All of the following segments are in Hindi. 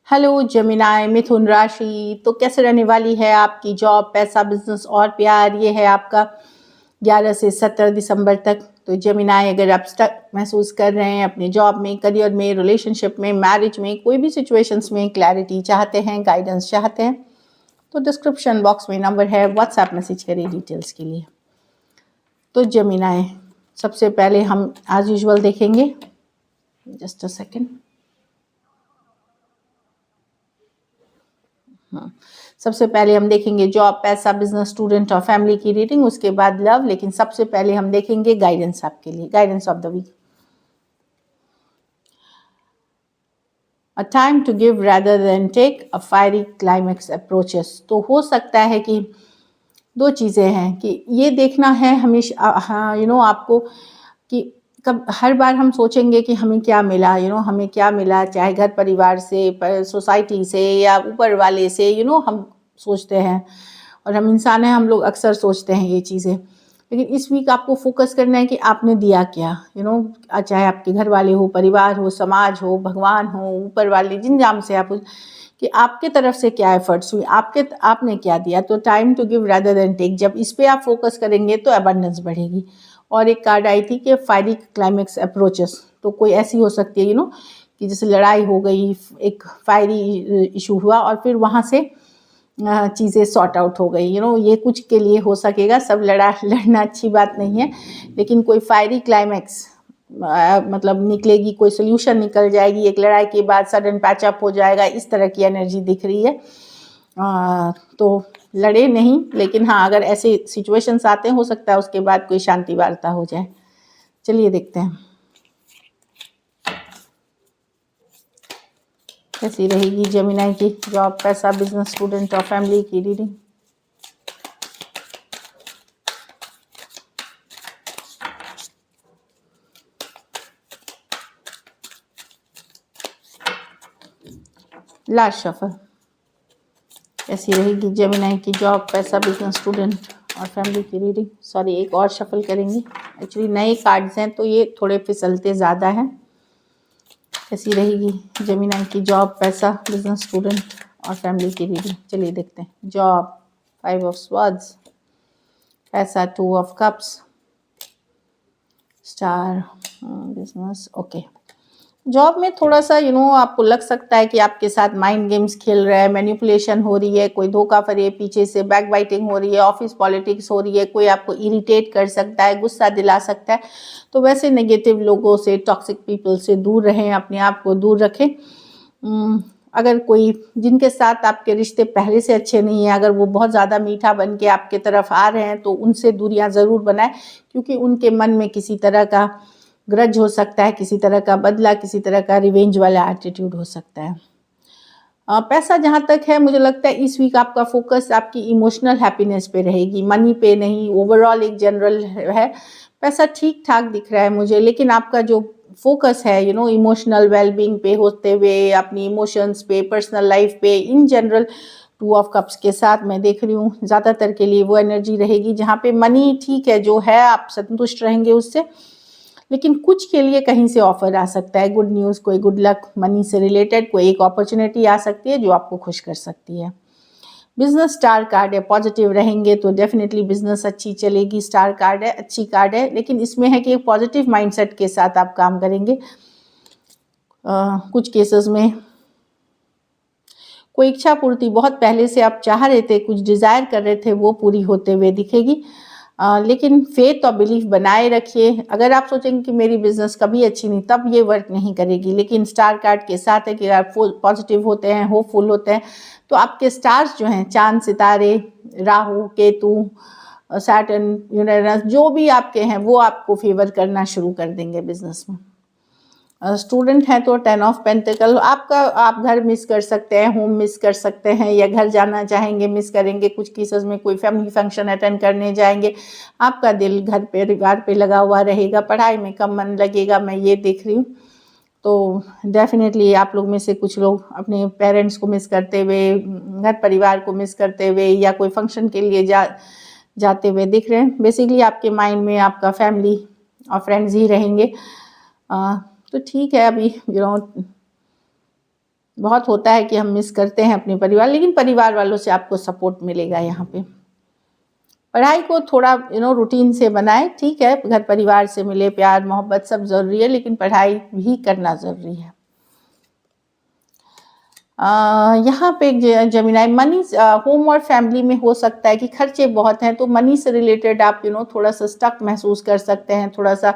हेलो जेमिनाई मिथुन राशि। तो कैसे रहने वाली है आपकी जॉब, पैसा, बिजनेस और प्यार? ये है आपका 11 से 17 दिसंबर तक। तो जेमिनाई, अगर आप स्टक महसूस कर रहे हैं अपने जॉब में, करियर में, रिलेशनशिप में, मैरिज में, कोई भी सिचुएशंस में क्लैरिटी चाहते हैं, गाइडेंस चाहते हैं, तो डिस्क्रिप्शन बॉक्स में नंबर है, व्हाट्सएप मैसेज करिए डिटेल्स के लिए। तो जेमिनाई, सबसे पहले हम एज यूजुअल देखेंगे, जस्ट अ सेकेंड। हाँ, सबसे पहले हम देखेंगे जॉब, पैसा, बिजनेस, स्टूडेंट और फैमिली की रीडिंग, उसके बाद लव। लेकिन सबसे पहले हम देखेंगे गाइडेंस आपके लिए, guidance of the week. A time to give rather than take, a fiery climax approaches. तो हो सकता है कि दो चीज़ें हैं कि ये देखना है हमेशा, हाँ आपको कि कब हर बार हम सोचेंगे कि हमें क्या मिला, हमें क्या मिला, चाहे घर परिवार से, सोसाइटी से या ऊपर वाले से, हम सोचते हैं। और हम इंसान हैं, हम लोग अक्सर सोचते हैं ये चीज़ें। लेकिन इस वीक आपको फोकस करना है कि आपने दिया क्या, चाहे आपके घर वाले हो, परिवार हो, समाज हो, भगवान हो, ऊपर वाले, जिन जाम से आप, कि आपके तरफ से क्या एफर्ट्स हुई, आपने क्या दिया। तो time to give rather than take, जब इस पे आप फोकस करेंगे तो अबंडेंस बढ़ेगी। और एक कार्ड आई थी कि फायरी क्लाइमेक्स अप्रोचेस। तो कोई ऐसी हो सकती है कि जैसे लड़ाई हो गई, एक फायरी इशू हुआ और फिर वहाँ से चीज़ें सॉर्ट आउट हो गई। ये कुछ के लिए हो सकेगा, सब लड़ना अच्छी बात नहीं है, लेकिन कोई फायरी क्लाइमेक्स मतलब निकलेगी, कोई सोल्यूशन निकल जाएगी। एक लड़ाई के बाद सडन पैचअप हो जाएगा, इस तरह की एनर्जी दिख रही है। तो लड़े नहीं, लेकिन हाँ, अगर ऐसे सिचुएशंस आते हैं, हो सकता है उसके बाद कोई शांति वार्ता हो जाए। चलिए देखते हैं कैसी रहेगी जेमिनाई की जॉब, पैसा, बिजनेस, स्टूडेंट और फैमिली की रीडिंग। लास्ट शफल, कैसी रहेगी जेमिनाई की जॉब, पैसा, बिजनेस, स्टूडेंट और फैमिली की रीडिंग। सॉरी, एक और शफल करेंगे। एक्चुअली नए कार्ड्स हैं तो ये थोड़े फिसलते ज़्यादा हैं। कैसी रहेगी जेमिनाई की जॉब, पैसा, बिजनेस, स्टूडेंट और फैमिली की रीडिंग। चलिए देखते हैं। जॉब 5 ऑफ स्वॉर्ड्स, पैसा 2 of cups, star, business. Okay, job में थोड़ा सा आपको लग सकता है कि आपके साथ माइंड गेम्स खेल रहा है, मैनिपुलेशन हो रही है, कोई धोखा फरे है पीछे से, बैक बाइटिंग हो रही है, ऑफिस पॉलिटिक्स हो रही है, कोई आपको इरिटेट कर सकता है, गुस्सा दिला सकता है। तो वैसे नेगेटिव लोगों से, टॉक्सिक पीपल से दूर रहें, अपने आप को दूर रखें। अगर कोई जिनके साथ आपके रिश्ते पहले से अच्छे नहीं हैं, अगर वो बहुत ज़्यादा मीठा बन के आपके तरफ आ रहे हैं, तो उनसे दूरियां ज़रूर बनाएं, क्योंकि उनके मन में किसी तरह का ग्रज हो सकता है, किसी तरह का बदला, किसी तरह का रिवेंज वाला एटीट्यूड हो सकता है। पैसा जहाँ तक है, मुझे लगता है इस वीक आपका फोकस आपकी इमोशनल हैप्पीनेस पे रहेगी, मनी पे नहीं। ओवरऑल एक जनरल है, पैसा ठीक ठाक दिख रहा है मुझे, लेकिन आपका जो फोकस है इमोशनल वेलबींग पे होते हुए, अपनी इमोशंस पे, पर्सनल लाइफ पे, इन जनरल 2 ऑफ कप्स के साथ मैं देख रही हूँ ज़्यादातर के लिए वो एनर्जी रहेगी, जहाँ पे मनी ठीक है जो है, आप संतुष्ट रहेंगे उससे। लेकिन कुछ के लिए कहीं से ऑफर आ सकता है, गुड न्यूज़, कोई गुड लक, मनी से रिलेटेड कोई एक अपॉर्चुनिटी आ सकती है जो आपको खुश कर सकती है। बिजनेस स्टार कार्ड है, पॉजिटिव रहेंगे तो डेफिनेटली बिजनेस अच्छी चलेगी। स्टार कार्ड है, अच्छी कार्ड है, लेकिन इसमें है कि एक पॉजिटिव माइंडसेट के साथ आप काम करेंगे। कुछ केसेस में कोई इच्छा पूर्ति बहुत पहले से आप चाह रहे थे, कुछ डिज़ायर कर रहे थे, वो पूरी होते हुए दिखेगी। लेकिन फेथ और बिलीफ बनाए रखिए। अगर आप सोचेंगे कि मेरी बिजनेस कभी अच्छी नहीं, तब ये वर्क नहीं करेगी। लेकिन स्टार कार्ड के साथ है कि आप पॉजिटिव होते हैं, होपफुल होते हैं, तो आपके स्टार्स जो हैं, चांद, सितारे, राहु, केतु, सैटर्न, यूरेनस, जो भी आपके हैं, वो आपको फेवर करना शुरू कर देंगे बिजनेस में। स्टूडेंट हैं तो 10 ऑफ पेंटिकल, आप घर मिस कर सकते हैं, होम मिस कर सकते हैं, या घर जाना चाहेंगे, मिस करेंगे। कुछ केसेस में कोई फैमिली फंक्शन अटेंड करने जाएंगे, आपका दिल घर परिवार पे लगा हुआ रहेगा, पढ़ाई में कम मन लगेगा, मैं ये देख रही हूँ। तो डेफिनेटली आप लोग में से कुछ लोग अपने पेरेंट्स को मिस करते हुए, घर परिवार को मिस करते हुए, या कोई फंक्शन के लिए जाते हुए दिख रहे हैं। बेसिकली आपके माइंड में आपका फैमिली और फ्रेंड्स ही रहेंगे। तो ठीक है, अभी बहुत होता है कि हम मिस करते हैं अपने परिवार, लेकिन परिवार वालों से आपको सपोर्ट मिलेगा यहाँ पे। पढ़ाई को थोड़ा रूटीन से बनाएं, ठीक है, घर परिवार से मिले प्यार मोहब्बत सब ज़रूरी है, लेकिन पढ़ाई भी करना ज़रूरी है। यहाँ पे जमिनाई मनी, होम और फैमिली में हो सकता है कि खर्चे बहुत हैं, तो मनी से रिलेटेड आप थोड़ा सा स्टक महसूस कर सकते हैं, थोड़ा सा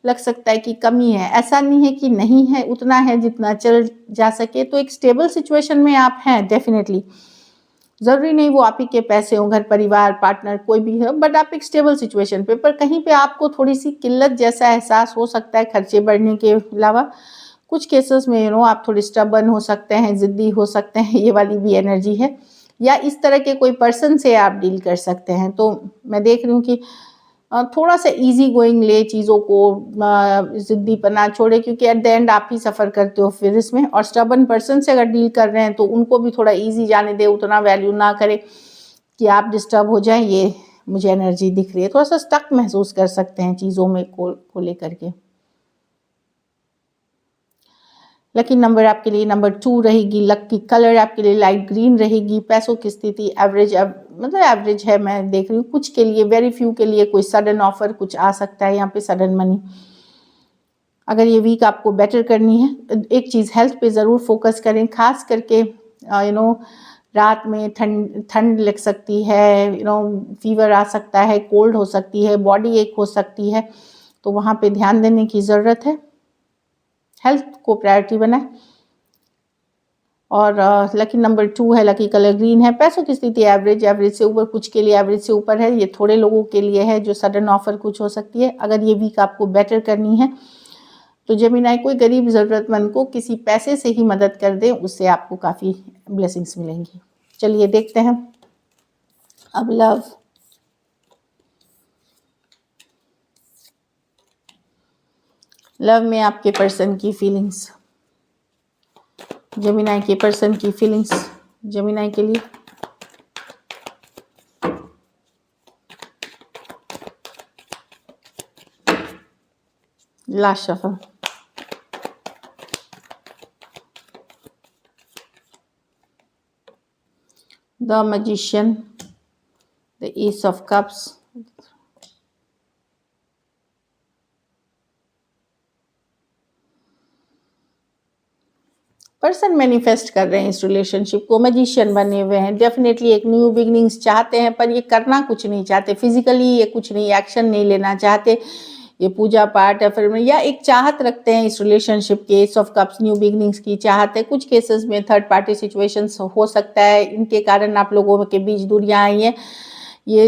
लग सकता है कि कमी है। ऐसा नहीं है कि नहीं है, उतना है जितना चल जा सके। तो एक स्टेबल सिचुएशन में आप हैं डेफिनेटली, ज़रूरी नहीं वो आप ही के पैसे हों, घर परिवार पार्टनर कोई भी हो, बट आप एक स्टेबल सिचुएशन पे, पर कहीं पे आपको थोड़ी सी किल्लत जैसा एहसास हो सकता है खर्चे बढ़ने के अलावा। कुछ केसेस में आप थोड़ी स्टबर्न हो सकते हैं, ज़िद्दी हो सकते हैं, ये वाली भी एनर्जी है। या इस तरह के कोई पर्सन से आप डील कर सकते हैं। तो मैं देख रही हूँ कि थोड़ा सा इजी गोइंग ले चीज़ों को, ज़िद्दीपना छोड़े, क्योंकि एट द एंड आप ही सफ़र करते हो फिर इसमें। और स्टबर्न पर्सन से अगर डील कर रहे हैं तो उनको भी थोड़ा इजी जाने दे, उतना वैल्यू ना करे कि आप डिस्टर्ब हो जाएं। ये मुझे एनर्जी दिख रही है, थोड़ा सा स्टक महसूस कर सकते हैं चीज़ों में को लेकर के। लकी नंबर आपके लिए नंबर 2 रहेगी। लकी कलर आपके लिए लाइट ग्रीन रहेगी। पैसों की स्थिति एवरेज, मतलब एवरेज है, मैं देख रही हूँ। कुछ के लिए, वेरी फ्यू के लिए कोई सडन ऑफर कुछ आ सकता है यहाँ पे, सडन मनी। अगर ये वीक आपको बेटर करनी है, एक चीज़ हेल्थ पे ज़रूर फोकस करें, खास करके रात में ठंड लग सकती है, फीवर आ सकता है, कोल्ड हो सकती है, बॉडी एक हो सकती है, तो वहाँ पे ध्यान देने की ज़रूरत है। हेल्थ को प्रायोरिटी बनाए। और लकी नंबर 2 है, लकी कलर ग्रीन है। पैसों की स्थिति एवरेज, एवरेज से ऊपर, कुछ के लिए एवरेज से ऊपर है। ये थोड़े लोगों के लिए है जो सडन ऑफर कुछ हो सकती है। अगर ये वीक आपको बेटर करनी है तो जेमिनाई कोई गरीब ज़रूरतमंद को किसी पैसे से ही मदद कर दें, उससे आपको काफ़ी ब्लेसिंग्स मिलेंगी। चलिए देखते हैं अब लव। लव में आपके पर्सन की फीलिंग्स, जेमिनाई के पर्सन की फीलिंग्स जेमिनाई के लिए। Last shuffle, the magician, the S of cups, person manifest कर रहे हैं इस रिलेशनशिप को, मैजिशियन बने हुए हैं, डेफिनेटली एक न्यू बिगनिंग्स चाहते हैं, पर ये करना कुछ नहीं चाहते, फिजिकली ये कुछ नहीं, एक्शन नहीं लेना चाहते, ये पूजा पाठ या एक चाहत रखते हैं इस रिलेशनशिप के। S of cups new beginnings की चाहत है। कुछ केसेस में थर्ड पार्टी सिचुएशंस हो सकता है, इनके कारण आप लोगों के बीच दूरियां आई हैं। ये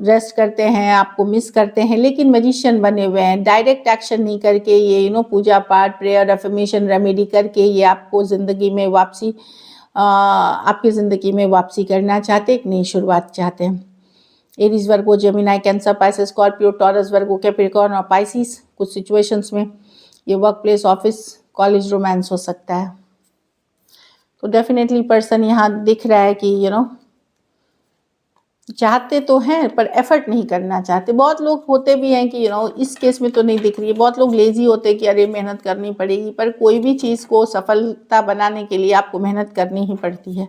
रेस्ट करते हैं, आपको मिस करते हैं, लेकिन मैजिशियन बने हुए हैं। डायरेक्ट एक्शन नहीं करके ये पूजा पाठ, प्रेयर, अफर्मेशन, रेमेडी करके ये आपको ज़िंदगी में वापसी, आपकी ज़िंदगी में वापसी करना चाहते, एक नई शुरुआत चाहते हैं। Aries, Virgo, Gemini, Cancer, Pisces, Scorpio, Taurus, Virgo, Capricorn और पाइसिस। कुछ सिचुएशंस में ये work place, office, college, romance हो सकता है। तो डेफिनेटली पर्सन यहाँ दिख रहा है कि चाहते तो हैं पर एफर्ट नहीं करना चाहते। बहुत लोग होते भी हैं कि इस केस में तो नहीं दिख रही है, बहुत लोग लेजी होते हैं कि अरे मेहनत करनी पड़ेगी, पर कोई भी चीज़ को सफलता बनाने के लिए आपको मेहनत करनी ही पड़ती है।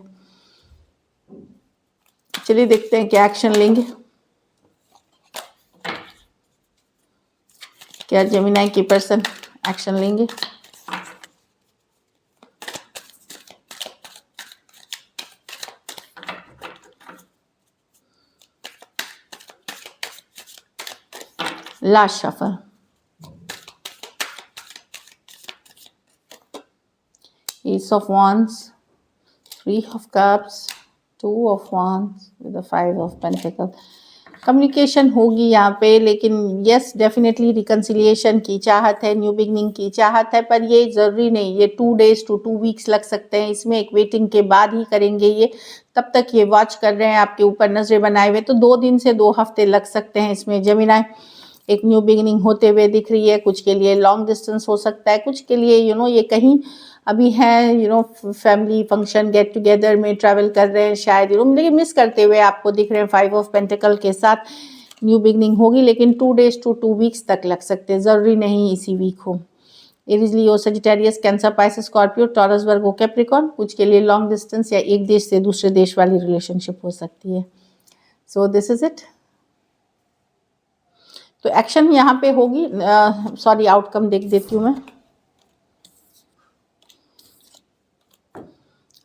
चलिए देखते हैं क्या एक्शन लेंगे, क्या जेमिनाई की पर्सन एक्शन लेंगे। Last shuffle, Ace of Wands, 3 of Cups, 2 of Wands with the 5 of Pentacles। Communication होगी यहाँ पे, लेकिन यस डेफिनेटली रिकन्सिलिएशन की चाहत है, न्यू बिगनिंग की चाहत है, पर ये ज़रूरी नहीं, ये 2 days to 2 weeks लग सकते हैं इसमें, एक वेटिंग के बाद ही करेंगे ये। तब तक ये वॉच कर रहे हैं, आपके ऊपर नज़रें बनाए हुए, तो 2 दिन से 2 हफ्ते लग सकते हैं इसमें। जेमिनाई एक न्यू बिगनिंग होते हुए दिख रही है। कुछ के लिए लॉन्ग डिस्टेंस हो सकता है, कुछ के लिए ये कहीं अभी है फैमिली फंक्शन, गेट टुगेदर में ट्रैवल कर रहे हैं शायद, लेकिन मिस करते हुए आपको दिख रहे हैं। 5 ऑफ पेंटिकल के साथ न्यू बिगनिंग होगी, लेकिन 2 days to 2 weeks तक लग सकते हैं, ज़रूरी नहीं इसी वीक हो। Aries, Leo, Sagittarius, Cancer, Pisces, Scorpio, Taurus, Virgo, Capricorn. कुछ के लिए लॉन्ग डिस्टेंस या एक देश से दूसरे देश वाली रिलेशनशिप हो सकती है। So this is it. तो एक्शन यहाँ पे होगी, सॉरी आउटकम देख देती हूँ मैं।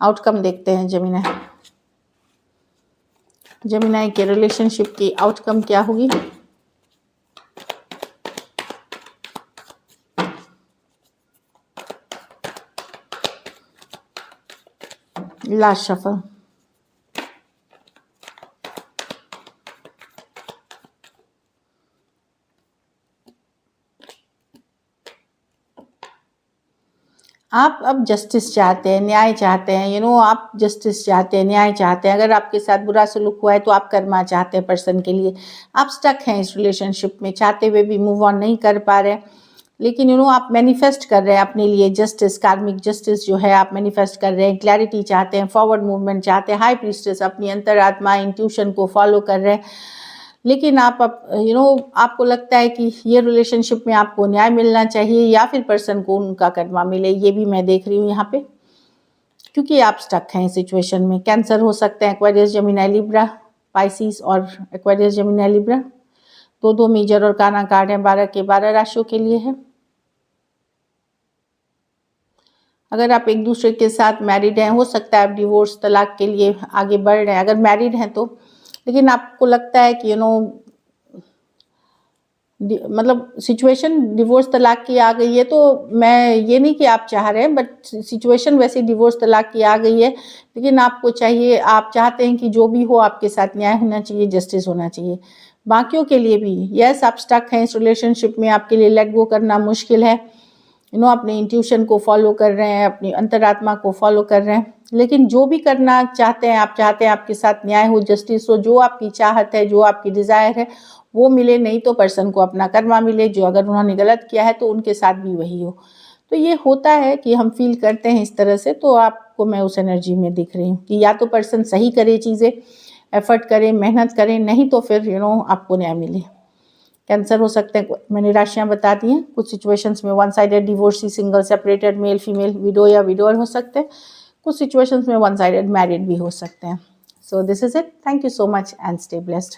आउटकम देखते हैं जेमिनी। जेमिनी के रिलेशनशिप की आउटकम क्या होगी। Last shuffle. आप अब जस्टिस चाहते हैं, न्याय चाहते हैं, आप जस्टिस चाहते हैं, न्याय चाहते हैं। अगर आपके साथ बुरा सलूक हुआ है तो आप कर्मा चाहते हैं पर्सन के लिए। आप स्टक हैं इस रिलेशनशिप में, चाहते हुए भी मूव ऑन नहीं कर पा रहे हैं। लेकिन आप मैनिफेस्ट कर रहे हैं अपने लिए जस्टिस, कार्मिक जस्टिस जो है आप मैनिफेस्ट कर रहे हैं। क्लैरिटी चाहते हैं, फॉरवर्ड मूवमेंट चाहते हैं, हाई प्रीस्टेस, अपनी अंतरात्मा इंट्यूशन को फॉलो कर रहे हैं। लेकिन आप आपको लगता है कि ये रिलेशनशिप में आपको न्याय मिलना चाहिए या फिर पर्सन को उनका कर्मा मिले, ये भी मैं देख रही हूँ यहाँ पे, क्योंकि आप स्टक हैं इस सिचुएशन में। कैंसर हो सकते हैं, एक्वेरियस, जेमिनी, लिब्रा, पाइसिस और एक्वेरियस, जेमिनी, लिब्रा। दो मेजर और काना कार्ड हैं, 12 के 12 राशियों के लिए है। अगर आप एक दूसरे के साथ मैरिड हैं, हो सकता है आप डिवोर्स, तलाक के लिए आगे बढ़ रहे हैं अगर मैरिड हैं तो। लेकिन आपको लगता है कि मतलब सिचुएशन डिवोर्स तलाक की आ गई है, तो मैं ये नहीं कि आप चाह रहे हैं, बट सिचुएशन वैसे डिवोर्स तलाक की आ गई है। लेकिन आपको चाहिए, आप चाहते हैं कि जो भी हो आपके साथ न्याय होना चाहिए, जस्टिस होना चाहिए। बाकियों के लिए भी यस, आप स्टक हैं इस रिलेशनशिप में, आपके लिए लेट गो करना मुश्किल है। अपने इंट्यूशन को फॉलो कर रहे हैं, अपनी अंतरात्मा को फॉलो कर रहे हैं। लेकिन जो भी करना चाहते हैं, आप चाहते हैं आपके साथ न्याय हो, जस्टिस हो, जो आपकी चाहत है, जो आपकी डिज़ायर है वो मिले, नहीं तो पर्सन को अपना कर्मा मिले, जो अगर उन्होंने गलत किया है तो उनके साथ भी वही हो। तो ये होता है कि हम फील करते हैं इस तरह से। तो आपको मैं उस एनर्जी में दिख रही हूँ कि या तो पर्सन सही करे, चीज़ें एफर्ट करें, मेहनत करें, नहीं तो फिर आपको न्याय मिले। कैंसर हो सकते हैं, मैंने राशियाँ बता दी हैं। कुछ सिचुएशंस में one sided divorcee, single, separated, male female, window या विडोअर हो सकते हैं। कुछ सिचुएशंस में वन साइडेड मैरिड भी हो सकते हैं। So this is it. Thank you so much and stay blessed.